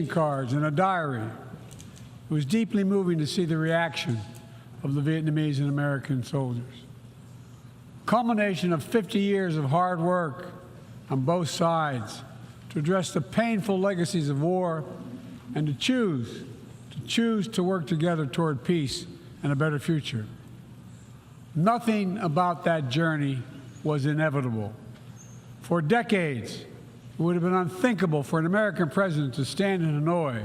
cards and a diary. It was deeply moving to see the reaction of the Vietnamese and American soldiers. Culmination of 50 years of hard work on both sides to address the painful legacies of war and to choose to work together toward peace and a better future. Nothing about that journey was inevitable. For decades, it would have been unthinkable for an American president to stand in Hanoi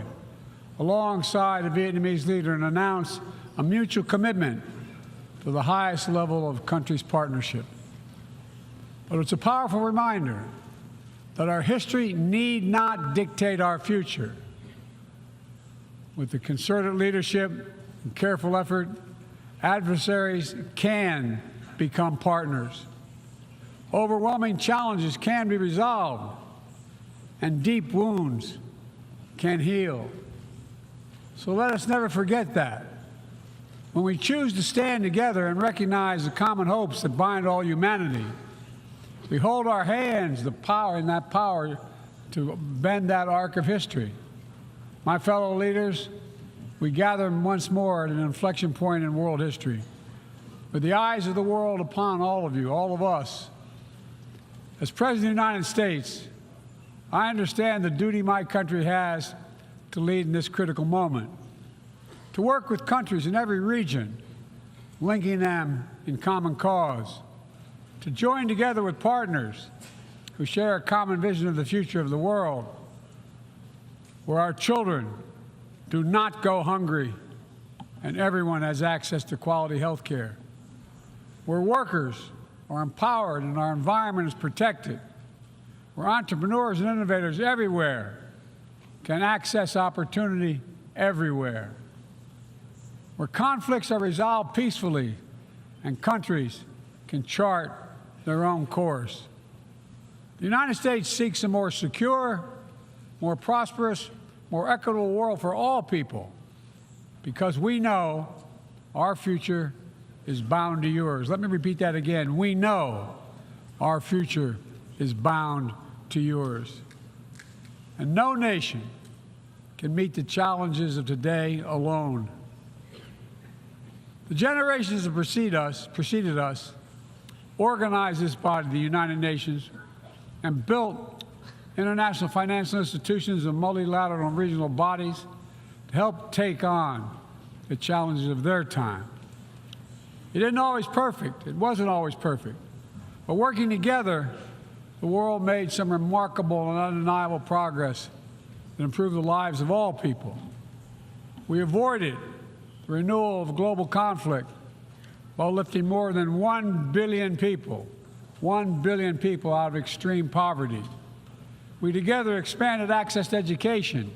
alongside a Vietnamese leader and announce a mutual commitment to the highest level of country's partnership. But it's a powerful reminder that our history need not dictate our future. With the concerted leadership and careful effort, adversaries can become partners. Overwhelming challenges can be resolved, and deep wounds can heal. So let us never forget that. When we choose to stand together and recognize the common hopes that bind all humanity, we hold our hands the power to bend that arc of history. My fellow leaders, we gather once more at an inflection point in world history, with the eyes of the world upon all of you, all of us. As President of the United States, I understand the duty my country has to lead in this critical moment, to work with countries in every region, linking them in common cause, to join together with partners who share a common vision of the future of the world, where our children do not go hungry and everyone has access to quality health care, where workers are empowered and our environment is protected, where entrepreneurs and innovators everywhere can access opportunity everywhere, where conflicts are resolved peacefully and countries can chart their own course. The United States seeks a more secure, more prosperous, more equitable world for all people, because we know our future is bound to yours. Let me repeat that again. We know our future is bound to yours. And no nation can meet the challenges of today alone. The generations that preceded us organized this body, the United Nations, and built international financial institutions and multilateral and regional bodies to help take on the challenges of their time. It wasn't always perfect. But working together, the world made some remarkable and undeniable progress that improved the lives of all people. We avoided the renewal of global conflict while lifting more than 1 billion people out of extreme poverty. We together expanded access to education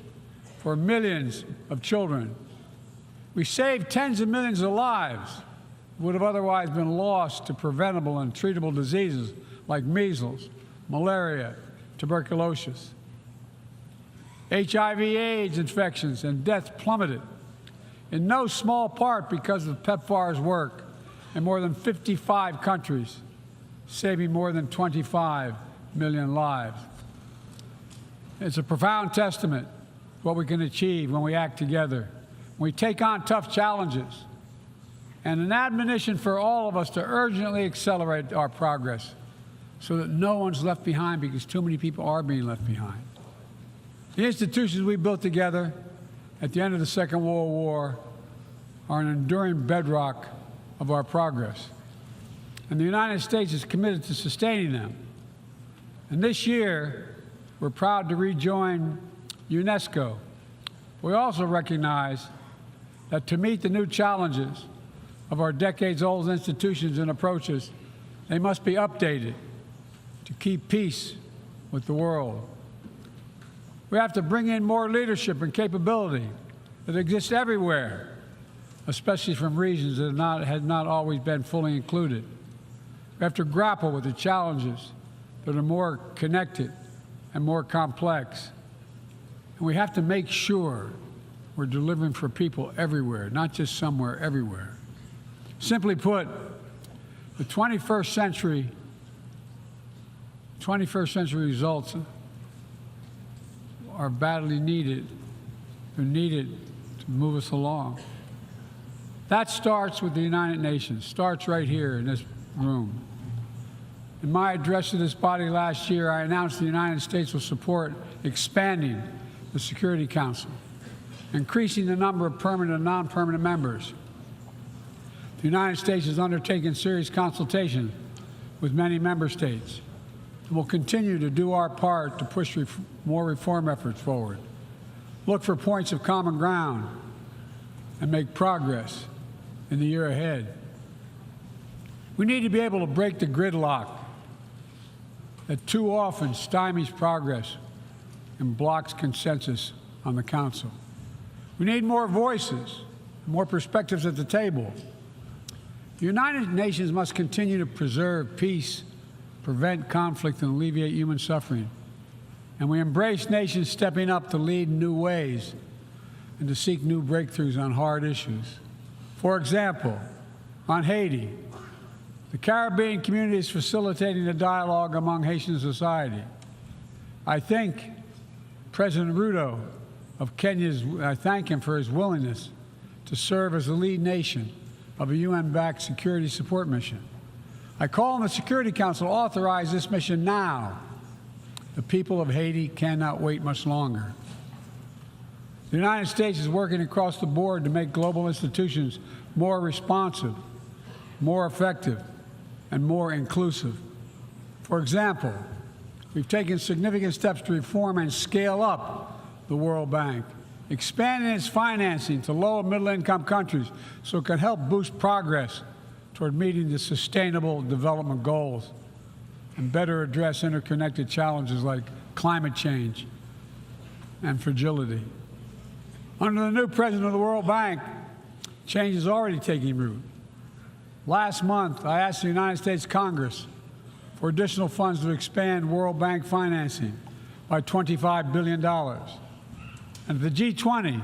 for millions of children. We saved tens of millions of lives that would have otherwise been lost to preventable and treatable diseases like measles, malaria, tuberculosis. HIV/AIDS infections and deaths plummeted, in no small part because of PEPFAR's work in more than 55 countries, saving more than 25 million lives. It's a profound testament to what we can achieve when we act together, when we take on tough challenges, and an admonition for all of us to urgently accelerate our progress so that no one's left behind, because too many people are being left behind. The institutions we built together at the end of the Second World War are an enduring bedrock of our progress, and the United States is committed to sustaining them. And this year, we're proud to rejoin UNESCO. We also recognize that to meet the new challenges of our decades-old institutions and approaches, they must be updated to keep peace with the world. We have to bring in more leadership and capability that exists everywhere, especially from regions that had not always been fully included. We have to grapple with the challenges that are more connected and more complex. And we have to make sure we're delivering for people everywhere, not just somewhere, everywhere. Simply put, the 21st century results are badly needed. They're needed to move us along. That starts with the United Nations, starts right here in this room. In my address to this body last year, I announced the United States will support expanding the Security Council, increasing the number of permanent and non-permanent members. The United States has undertaken serious consultation with many member states and will continue to do our part to push more reform efforts forward, look for points of common ground, and make progress in the year ahead. We need to be able to break the gridlock that too often stymies progress and blocks consensus on the Council. We need more voices, more perspectives at the table. The United Nations must continue to preserve peace, prevent conflict, and alleviate human suffering. And we embrace nations stepping up to lead in new ways and to seek new breakthroughs on hard issues. For example, on Haiti, the Caribbean community is facilitating a dialogue among Haitian society. I think President Ruto of Kenya, I thank him for his willingness to serve as the lead nation of a UN-backed security support mission. I call on the Security Council to authorize this mission now. The people of Haiti cannot wait much longer. The United States is working across the board to make global institutions more responsive, more effective, and more inclusive. For example, we've taken significant steps to reform and scale up the World Bank, expanding its financing to low- and middle-income countries so it can help boost progress toward meeting the Sustainable Development Goals and better address interconnected challenges like climate change and fragility. Under the new president of the World Bank, change is already taking root. Last month, I asked the United States Congress for additional funds to expand World Bank financing by $25 billion. And at the G20,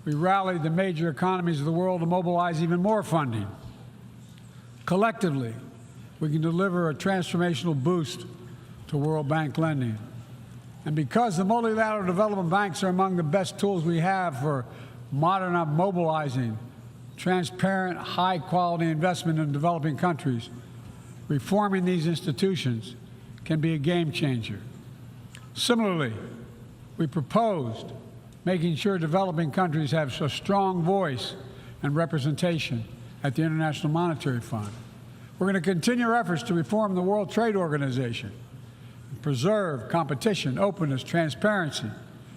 we rallied the major economies of the world to mobilize even more funding. Collectively, we can deliver a transformational boost to World Bank lending. And because the multilateral development banks are among the best tools we have for mobilizing transparent, high-quality investment in developing countries, reforming these institutions can be a game changer. Similarly, we proposed making sure developing countries have a strong voice and representation at the International Monetary Fund. We're going to continue our efforts to reform the World Trade Organization, preserve competition, openness, transparency,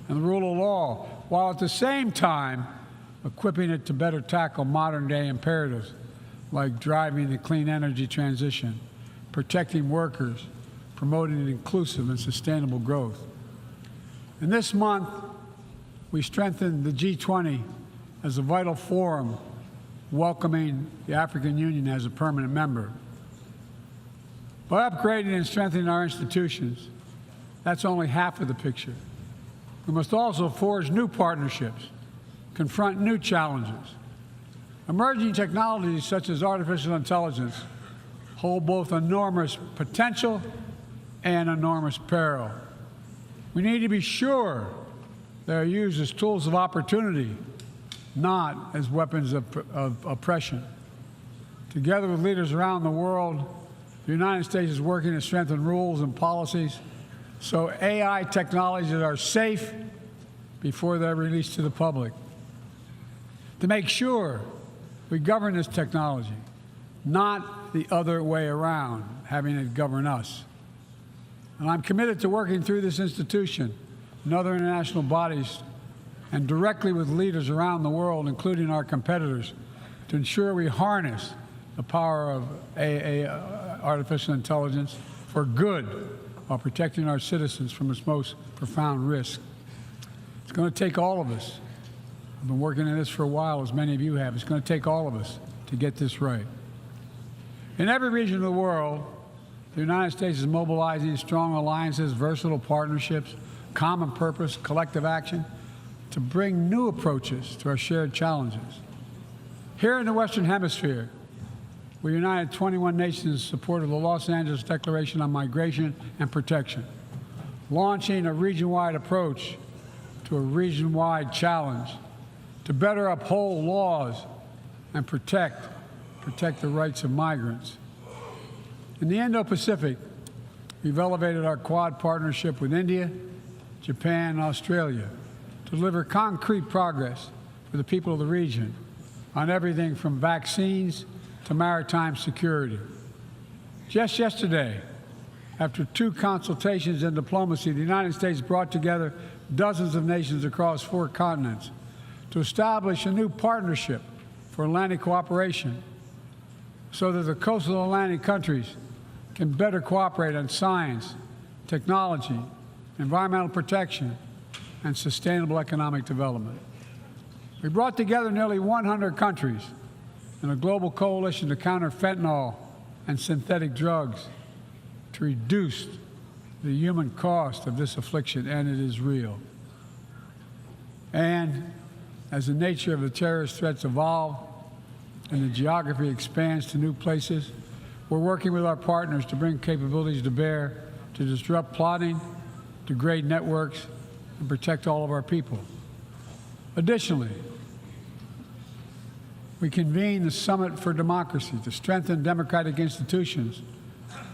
and the rule of law, while at the same time equipping it to better tackle modern-day imperatives like driving the clean energy transition, protecting workers, promoting inclusive and sustainable growth. And this month, we strengthened the G20 as a vital forum, welcoming the African Union as a permanent member. By upgrading and strengthening our institutions, that's only half of the picture. We must also forge new partnerships, confront new challenges. Emerging technologies such as artificial intelligence hold both enormous potential and enormous peril. We need to be sure they are used as tools of opportunity, not as weapons of oppression. Together with leaders around the world, the United States is working to strengthen rules and policies so AI technologies are safe before they're released to the public. To make sure we govern this technology, not the other way around, having it govern us. And I'm committed to working through this institution and other international bodies and directly with leaders around the world, including our competitors, to ensure we harness the power of artificial intelligence for good while protecting our citizens from its most profound risk. It's going to take all of us. I've been working on this for a while, as many of you have. It's going to take all of us to get this right. In every region of the world, the United States is mobilizing strong alliances, versatile partnerships, common purpose, collective action to bring new approaches to our shared challenges. Here in the Western Hemisphere, we united 21 nations in support of the Los Angeles Declaration on Migration and Protection, launching a region-wide approach to a region-wide challenge to better uphold laws and protect the rights of migrants. In the Indo-Pacific, we've elevated our Quad partnership with India, Japan, and Australia to deliver concrete progress for the people of the region on everything from vaccines to maritime security. Just yesterday, after 2 consultations in diplomacy, the United States brought together dozens of nations across 4 continents to establish a new partnership for Atlantic cooperation so that the coastal Atlantic countries can better cooperate on science, technology, environmental protection, and sustainable economic development. We brought together nearly 100 countries in a global coalition to counter fentanyl and synthetic drugs to reduce the human cost of this affliction, and it is real. And as the nature of the terrorist threats evolve and the geography expands to new places, we're working with our partners to bring capabilities to bear to disrupt plotting, degrade networks, and protect all of our people. Additionally, we convene the Summit for Democracy to strengthen democratic institutions,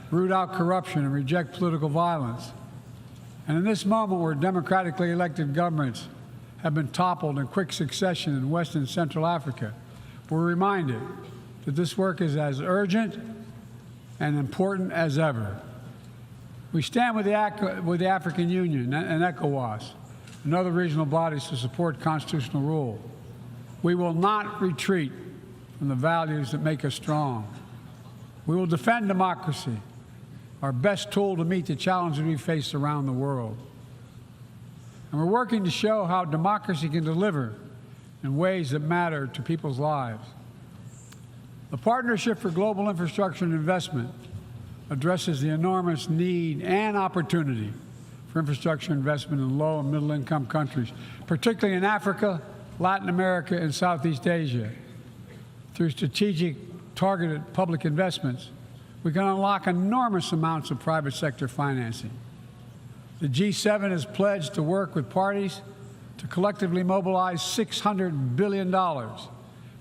root out corruption, and reject political violence. And in this moment where democratically elected governments have been toppled in quick succession in West and Central Africa, we're reminded that this work is as urgent and important as ever. We stand with the African Union and ECOWAS and other regional bodies to support constitutional rule. We will not retreat from the values that make us strong. We will defend democracy, our best tool to meet the challenges we face around the world. And we're working to show how democracy can deliver in ways that matter to people's lives. The Partnership for Global Infrastructure and Investment addresses the enormous need and opportunity for infrastructure investment in low and middle income countries, particularly in Africa, Latin America, and Southeast Asia. Through strategic, targeted public investments, we can unlock enormous amounts of private sector financing. The G7 has pledged to work with parties to collectively mobilize $600 billion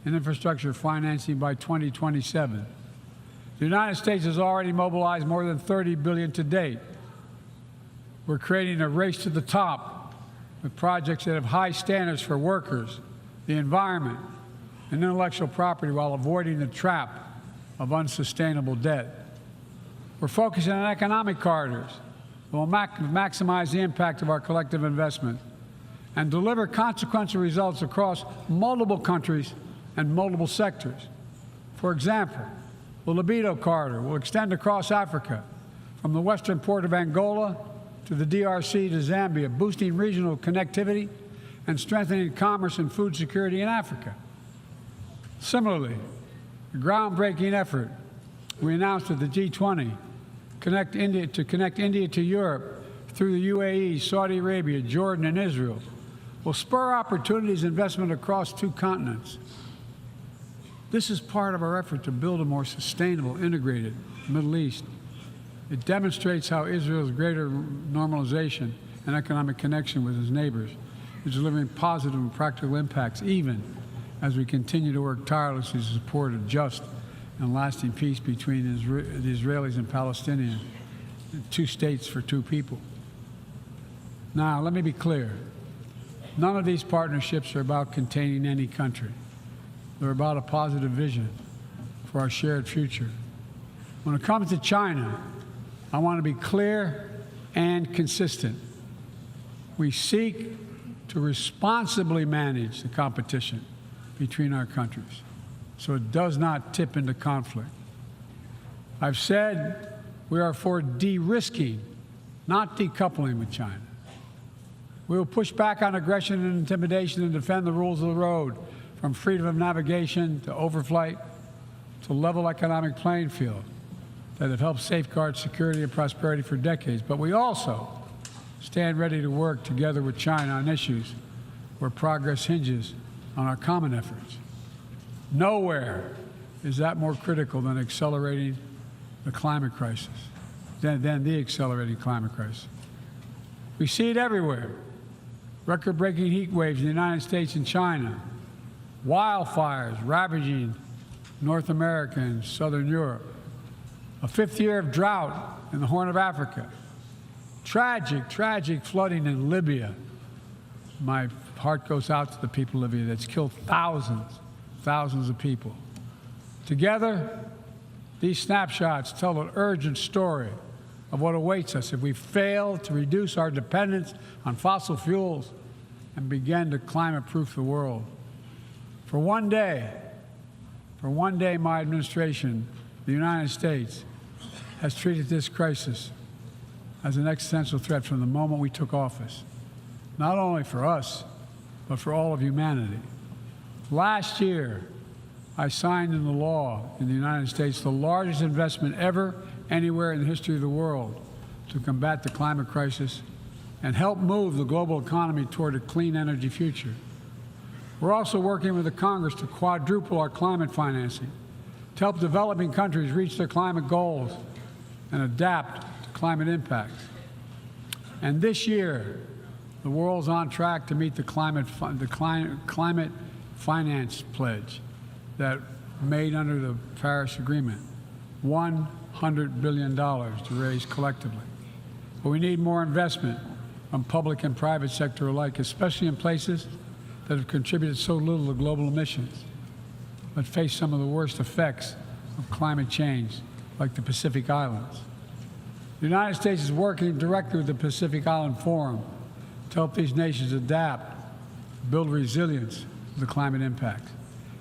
in infrastructure financing by 2027. The United States has already mobilized more than $30 billion to date. We're creating a race to the top with projects that have high standards for workers, the environment, and intellectual property while avoiding the trap of unsustainable debt. We're focusing on economic corridors that will maximize the impact of our collective investment and deliver consequential results across multiple countries and multiple sectors. For example, the Libido corridor will extend across Africa from the western port of Angola to the DRC to Zambia, boosting regional connectivity and strengthening commerce and food security in Africa. Similarly, the groundbreaking effort we announced at the G20 to connect India to Europe through the UAE, Saudi Arabia, Jordan, and Israel will spur opportunities and investment across 2 continents. This is part of our effort to build a more sustainable, integrated Middle East. It demonstrates how Israel's greater normalization and economic connection with its neighbors is delivering positive and practical impacts, even as we continue to work tirelessly to support a just and lasting peace between the Israelis and Palestinians, 2 states for 2 people. Now, let me be clear. None of these partnerships are about containing any country. They're about a positive vision for our shared future. When it comes to China, I want to be clear and consistent. We seek to responsibly manage the competition between our countries so it does not tip into conflict. I've said we are for de-risking, not decoupling with China. We will push back on aggression and intimidation and defend the rules of the road, from freedom of navigation to overflight to level economic playing field that have helped safeguard security and prosperity for decades. But we also stand ready to work together with China on issues where progress hinges on our common efforts. Nowhere is that more critical than accelerating the climate crisis, than the accelerating climate crisis. We see it everywhere. record-breaking heat waves in the United States and China, wildfires ravaging North America and Southern Europe, a fifth year of drought in the Horn of Africa, tragic flooding in Libya. My heart goes out to the people of Libya that's killed thousands of people. Together, these snapshots tell an urgent story of what awaits us if we fail to reduce our dependence on fossil fuels and begin to climate-proof the world. For one day, my administration, the United States, has treated this crisis as an existential threat from the moment we took office, not only for us, but for all of humanity. Last year, I signed into law in the United States the largest investment ever anywhere in the history of the world to combat the climate crisis and help move the global economy toward a clean energy future. We're also working with the Congress to quadruple our climate financing, to help developing countries reach their climate goals and adapt to climate impacts. And this year, the world's on track to meet the climate finance pledge that made under the Paris Agreement, $100 billion to raise collectively. But we need more investment from public and private sector alike, especially in places that have contributed so little to global emissions, but face some of the worst effects of climate change, like the Pacific Islands. The United States is working directly with the Pacific Island Forum to help these nations adapt, build resilience to the climate impacts,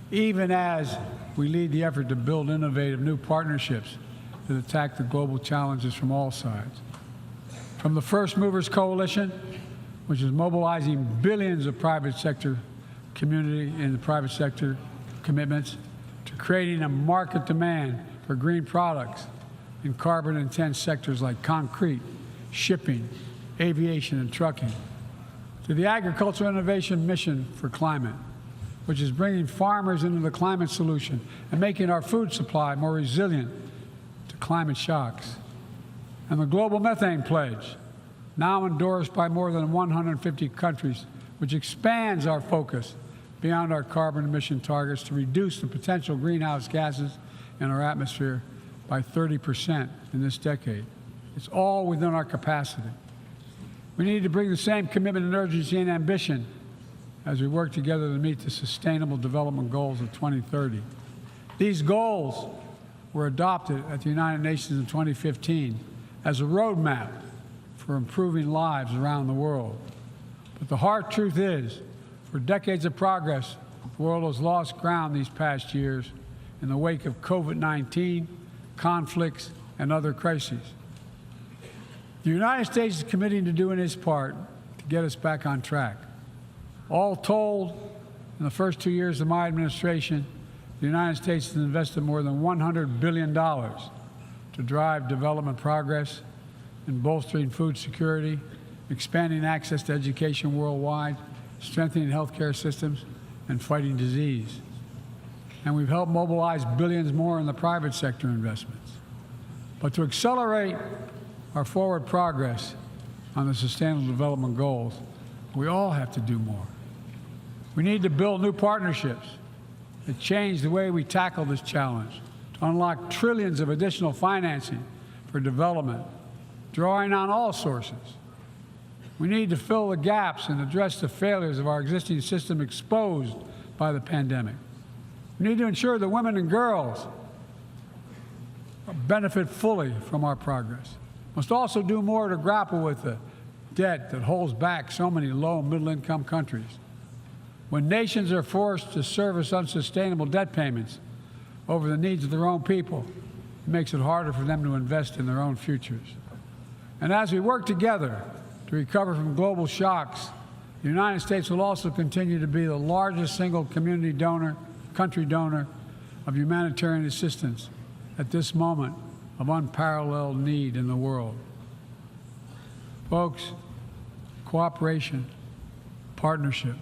even as we lead the effort to build innovative new partnerships that attack the global challenges from all sides. From the First Movers Coalition, which is mobilizing billions of private sector community and the private sector commitments, to creating a market demand for green products in carbon-intense sectors like concrete, shipping, aviation, and trucking, to the Agricultural Innovation Mission for Climate, which is bringing farmers into the climate solution and making our food supply more resilient to climate shocks, and the Global Methane Pledge, now endorsed by more than 150 countries, which expands our focus beyond our carbon emission targets to reduce the potential greenhouse gases in our atmosphere by 30% in this decade. It's all within our capacity. We need to bring the same commitment and urgency and ambition as we work together to meet the Sustainable Development Goals of 2030. These goals were adopted at the United Nations in 2015 as a roadmap for improving lives around the world. But the hard truth is, for decades of progress, the world has lost ground these past years in the wake of COVID-19, conflicts, and other crises. The United States is committing to doing its part to get us back on track. All told, in the first 2 years of my administration, the United States has invested more than $100 billion to drive development progress in bolstering food security, expanding access to education worldwide, strengthening healthcare systems, and fighting disease. And we've helped mobilize billions more in the private sector investments. But to accelerate our forward progress on the Sustainable Development Goals, we all have to do more. We need to build new partnerships that change the way we tackle this challenge, to unlock trillions of additional financing for development, drawing on all sources. We need to fill the gaps and address the failures of our existing system exposed by the pandemic. We need to ensure that women and girls benefit fully from our progress. We must also do more to grapple with the debt that holds back so many low and middle-income countries. When nations are forced to service unsustainable debt payments over the needs of their own people, it makes it harder for them to invest in their own futures. And as we work together to recover from global shocks, the United States will also continue to be the largest single country donor of humanitarian assistance at this moment of unparalleled need in the world. Folks, cooperation, partnership,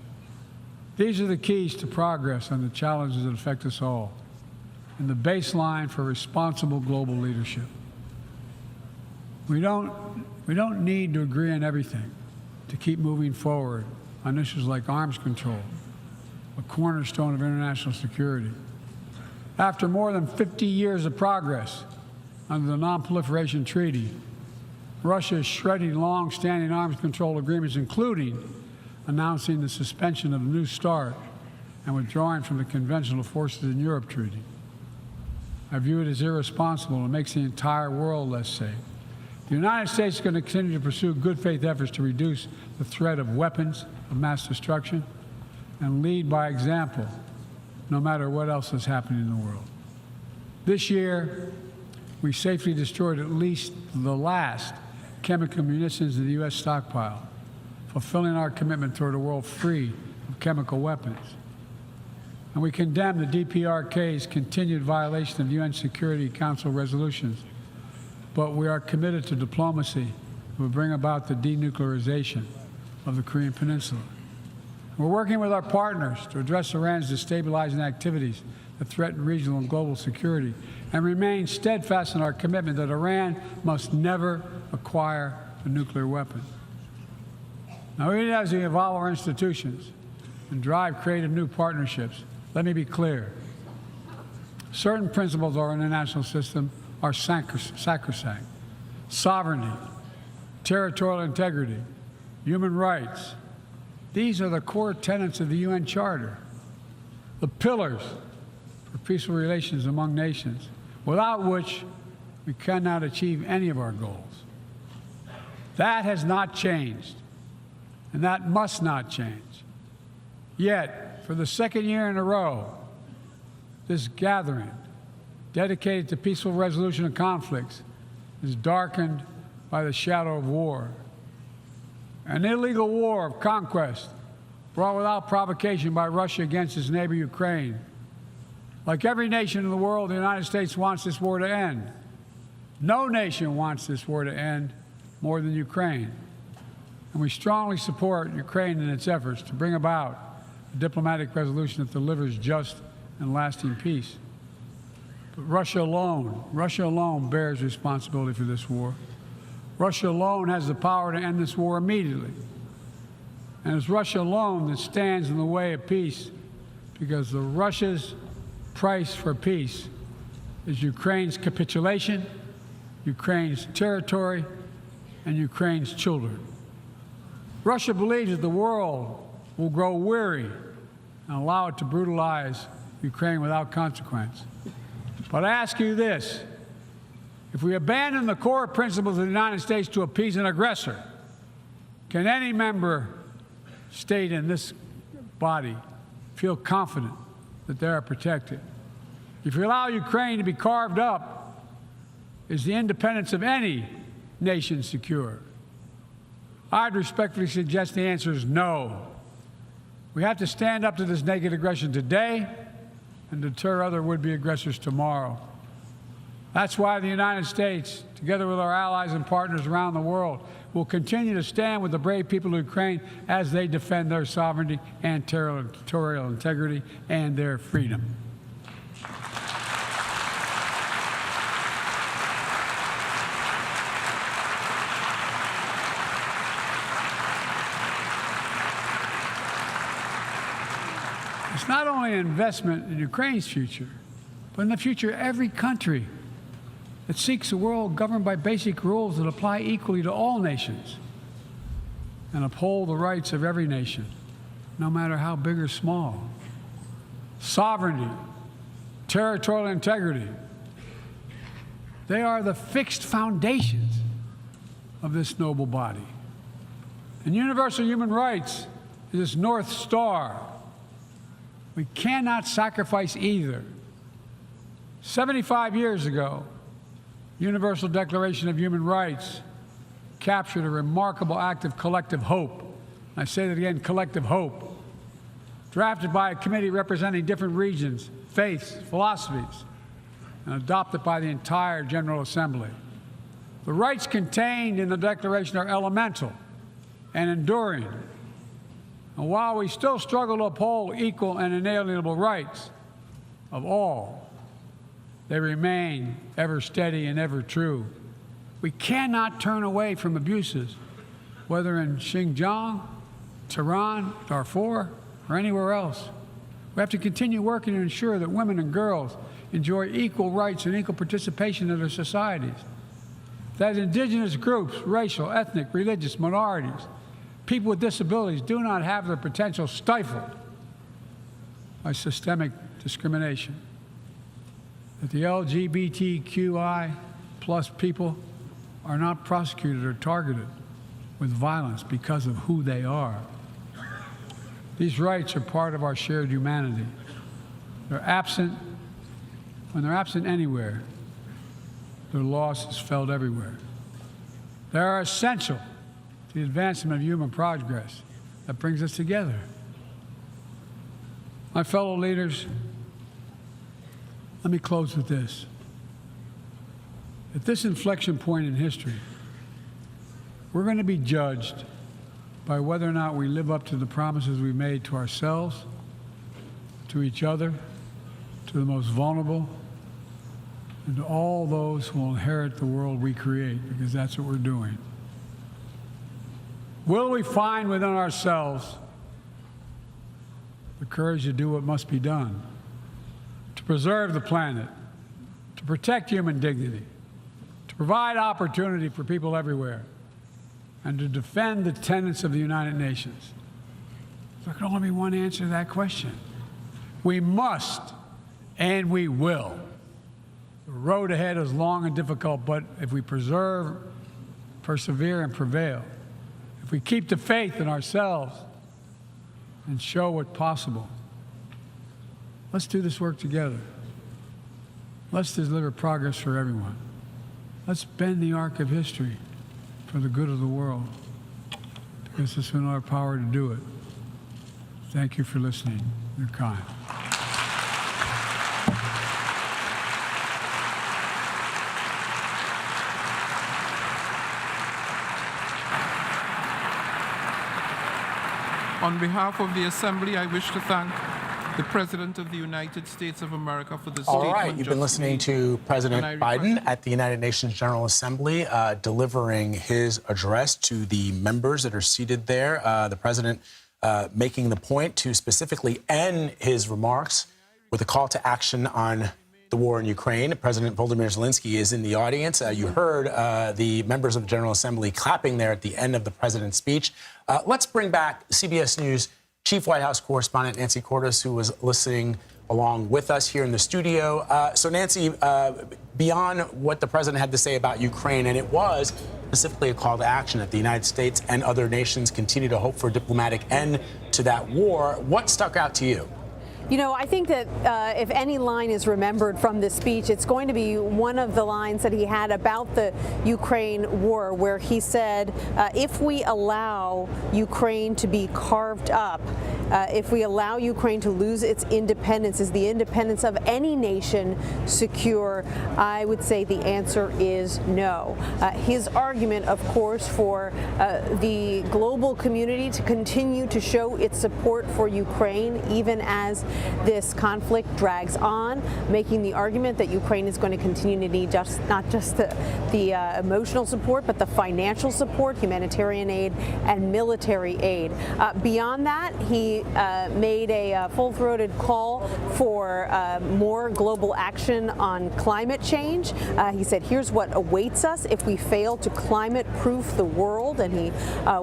these are the keys to progress on the challenges that affect us all, and the baseline for responsible global leadership. We don't need to agree on everything to keep moving forward on issues like arms control, a cornerstone of international security. After more than 50 years of progress under the Non-Proliferation Treaty, Russia is shredding long-standing arms control agreements, including announcing the suspension of the New START and withdrawing from the Conventional Forces in Europe Treaty. I view it as irresponsible and makes the entire world less safe. The United States is going to continue to pursue good faith efforts to reduce the threat of weapons of mass destruction and lead by example, no matter what else is happening in the world. This year, we safely destroyed at least the last chemical munitions in the U.S. stockpile, fulfilling our commitment toward a world free of chemical weapons. And we condemn the DPRK's continued violation of UN Security Council resolutions, but we are committed to diplomacy that will bring about the denuclearization of the Korean Peninsula. We're working with our partners to address Iran's destabilizing activities that threaten regional and global security and remain steadfast in our commitment that Iran must never acquire a nuclear weapon. Now, even as we evolve our institutions and drive creative new partnerships, let me be clear. Certain principles of our international system are sacrosanct. Sovereignty, territorial integrity, human rights. These are the core tenets of the UN Charter, the pillars for peaceful relations among nations, without which we cannot achieve any of our goals. That has not changed, and that must not change. Yet, for the second year in a row, this gathering, dedicated to peaceful resolution of conflicts, is darkened by the shadow of war. An illegal war of conquest brought without provocation by Russia against its neighbor Ukraine. Like every nation in the world, the United States wants this war to end. No nation wants this war to end more than Ukraine. And we strongly support Ukraine in its efforts to bring about a diplomatic resolution that delivers just and lasting peace. But Russia alone bears responsibility for this war. Russia alone has the power to end this war immediately. And it's Russia alone that stands in the way of peace, because Russia's price for peace is Ukraine's capitulation, Ukraine's territory, and Ukraine's children. Russia believes that the world will grow weary and allow it to brutalize Ukraine without consequence. But I ask you this: if we abandon the core principles of the United States to appease an aggressor, can any member state in this body feel confident that they are protected? If we allow Ukraine to be carved up, is the independence of any nation secure? I'd respectfully suggest the answer is no. We have to stand up to this naked aggression today and deter other would-be aggressors tomorrow. That's why the United States, together with our allies and partners around the world, will continue to stand with the brave people of Ukraine as they defend their sovereignty and territorial integrity and their freedom. It's not only an investment in Ukraine's future, but in the future of every country that seeks a world governed by basic rules that apply equally to all nations and uphold the rights of every nation, no matter how big or small. Sovereignty, territorial integrity, they are the fixed foundations of this noble body. And universal human rights is its North Star. We cannot sacrifice either. 75 years ago, Universal Declaration of Human Rights captured a remarkable act of collective hope. I say that again, collective hope. Drafted by a committee representing different regions, faiths, philosophies, and adopted by the entire General Assembly. The rights contained in the Declaration are elemental and enduring. And while we still struggle to uphold equal and inalienable rights of all, they remain ever steady and ever true. We cannot turn away from abuses, whether in Xinjiang Tehran, Darfur, or anywhere else. We have to continue working to ensure that women and girls enjoy equal rights and equal participation in their societies. That indigenous groups, racial, ethnic, religious minorities, people with disabilities do not have their potential stifled by systemic discrimination. That the LGBTQI plus people are not prosecuted or targeted with violence because of who they are. These rights are part of our shared humanity. They're absent. When they're absent anywhere, their loss is felt everywhere. They are essential to the advancement of human progress that brings us together. My fellow leaders, let me close with this. At this inflection point in history, we're going to be judged by whether or not we live up to the promises we made to ourselves, to each other, to the most vulnerable, and to all those who will inherit the world we create, because that's what we're doing. Will we find within ourselves the courage to do what must be done, to preserve the planet, to protect human dignity, to provide opportunity for people everywhere, and to defend the tenets of the United Nations? There can only be one answer to that question. We must, and we will. The road ahead is long and difficult, but if we persevere and prevail, if we keep the faith in ourselves and show what's possible, let's do this work together. Let's deliver progress for everyone. Let's bend the arc of history for the good of the world, because it's in our power to do it. Thank you for listening. You're kind. On behalf of the Assembly, I wish to thank the President of the United States of America for the statement. All right, you've been listening to President Biden at the United Nations General Assembly delivering his address to the members that are seated there. The President making the point to specifically end his remarks with a call to action on the war in Ukraine. President Volodymyr Zelensky is in the audience. You heard the members of the General Assembly clapping there at the end of the President's speech. Let's bring back CBS News Chief White House correspondent Nancy Cordes, who was listening along with us here in the studio. So, Nancy, beyond what the president had to say about Ukraine, and it was specifically a call to action that the United States and other nations continue to hope for a diplomatic end to that war, what stuck out to you? You know, I think that if any line is remembered from this speech, it's going to be one of the lines that he had about the Ukraine war, where he said, if we allow Ukraine to be carved up, if we allow Ukraine to lose its independence, is the independence of any nation secure? I would say the answer is no. His argument, of course, for the global community to continue to show its support for Ukraine, even as this conflict drags on, making the argument that Ukraine is going to continue to need not just the emotional support, but the financial support, humanitarian aid, and military aid. Beyond that, he made a full-throated call for more global action on climate change. He said, here's what awaits us if we fail to climate-proof the world, and he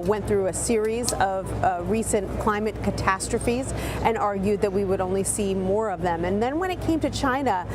went through a series of recent climate catastrophes and argued that we would only see more of them. And then when it came to China,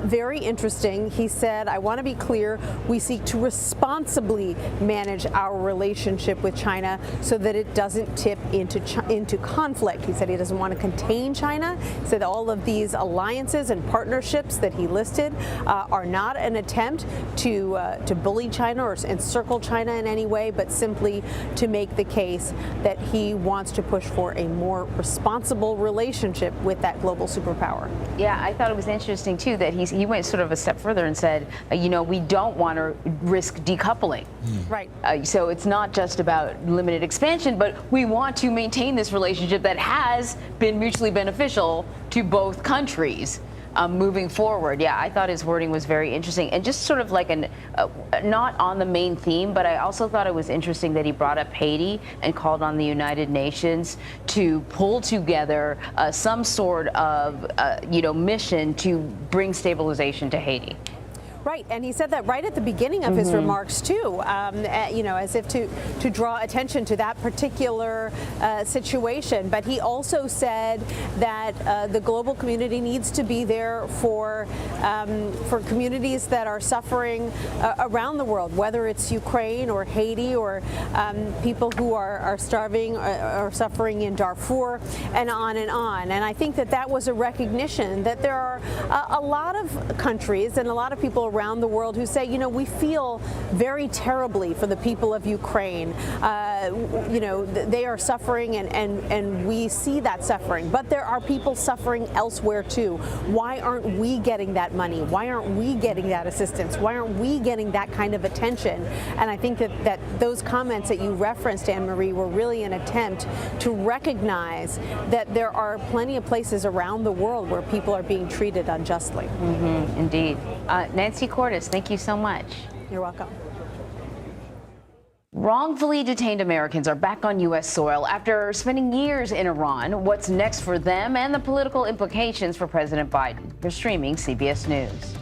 very interesting, he said, I want to be clear, we seek to responsibly manage our relationship with China so that it doesn't tip into conflict. He said he doesn't want to contain China. He said all of these alliances and partnerships that he listed are not an attempt to bully China or encircle China in any way, but simply to make the case that he wants to push for a more responsible relationship with that global superpower. Yeah, I thought it was interesting, too, that he went sort of a step further and said, you know, we don't want to risk decoupling. Right. So it's not just about limited expansion, but we want to maintain this relationship that has been mutually beneficial to both countries. moving forward. Yeah, I thought his wording was very interesting and just sort of like not on the main theme, but I also thought it was interesting that he brought up Haiti and called on the United Nations to pull together some sort of, mission to bring stabilization to Haiti. Right, and he said that right at the beginning of his remarks too, as if to draw attention to that particular situation. But he also said that the global community needs to be there for communities that are suffering around the world, whether it's Ukraine or Haiti or people who are starving or suffering in Darfur, and on and on. And I think that was a recognition that there are a lot of countries and a lot of people around the world who say, we feel very terribly for the people of Ukraine. They are suffering and we see that suffering, but there are people suffering elsewhere too. Why aren't we getting that money? Why aren't we getting that assistance? Why aren't we getting that kind of attention? And I think that those comments that you referenced, Anne-Marie, were really an attempt to recognize that there are plenty of places around the world where people are being treated unjustly. Indeed. Nancy Cordes, thank you so much. You're welcome. Wrongfully detained Americans are back on U.S. soil after spending years in Iran. What's next for them and the political implications for President Biden? We're streaming CBS News.